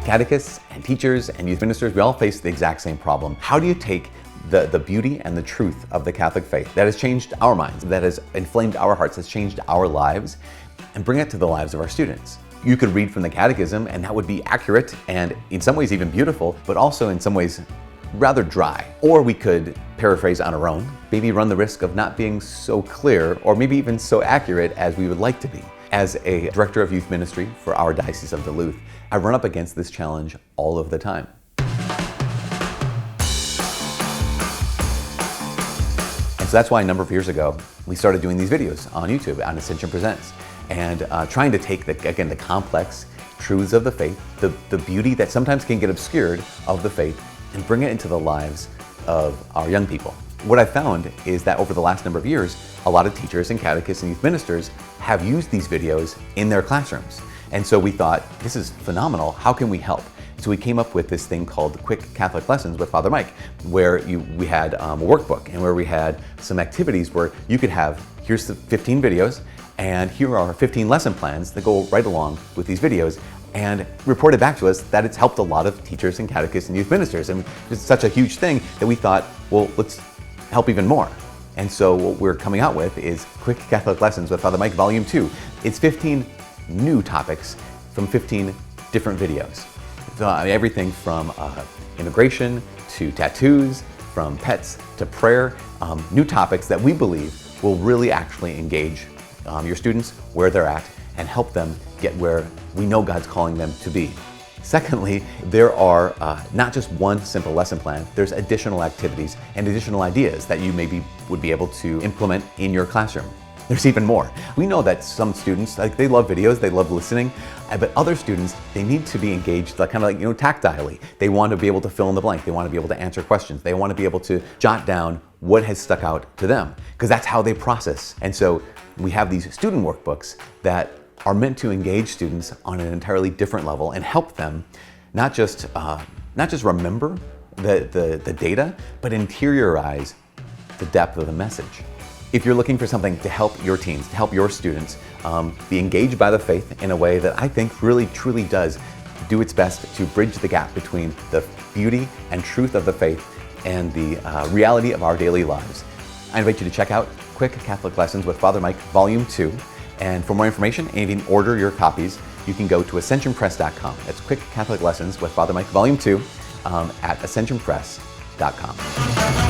Catechists and teachers and youth ministers, we all face the exact same problem. How do you take the beauty and the truth of the Catholic faith that has changed our minds, that has inflamed our hearts, has changed our lives, and bring it to the lives of our students? You could read from the Catechism and that would be accurate and in some ways even beautiful, but also in some ways rather dry. Or we could paraphrase on our own, maybe run the risk of not being so clear or maybe even so accurate as we would like to be. As a director of youth ministry for our Diocese of Duluth, I run up against this challenge all of the time. And so that's why a number of years ago, we started doing these videos on YouTube on Ascension Presents and trying to take the complex truths of the faith, the beauty that sometimes can get obscured of the faith, and bring it into the lives of our young people. What I found is that over the last number of years, a lot of teachers and catechists and youth ministers have used these videos in their classrooms. And so we thought, this is phenomenal, how can we help? So we came up with this thing called Quick Catholic Lessons with Father Mike, where we had a workbook and where we had some activities where you could have, here's the 15 videos, and here are 15 lesson plans that go right along with these videos, and reported back to us that it's helped a lot of teachers and catechists and youth ministers. And it's such a huge thing that we thought, well, let's help even more. And so what we're coming out with is Quick Catholic Lessons with Father Mike Volume 2. It's 15 new topics from 15 different videos. So everything from immigration to tattoos, from pets to prayer, new topics that we believe will really actually engage your students where they're at and help them get where we know God's calling them to be. Secondly, there are not just one simple lesson plan, there's additional activities and additional ideas that you maybe would be able to implement in your classroom. There's even more. We know that some students, they love videos, they love listening, but other students, they need to be engaged tactilely. They want to be able to fill in the blank. They want to be able to answer questions. They want to be able to jot down what has stuck out to them, because that's how they process. And so we have these student workbooks that are meant to engage students on an entirely different level and help them not just remember the data, but interiorize the depth of the message. If you're looking for something to help your teens, to help your students be engaged by the faith in a way that I think really truly does do its best to bridge the gap between the beauty and truth of the faith and the reality of our daily lives, I invite you to check out Quick Catholic Lessons with Father Mike Volume 2. And for more information and even order your copies, you can go to ascensionpress.com. That's Quick Catholic Lessons with Father Mike Volume 2 at ascensionpress.com.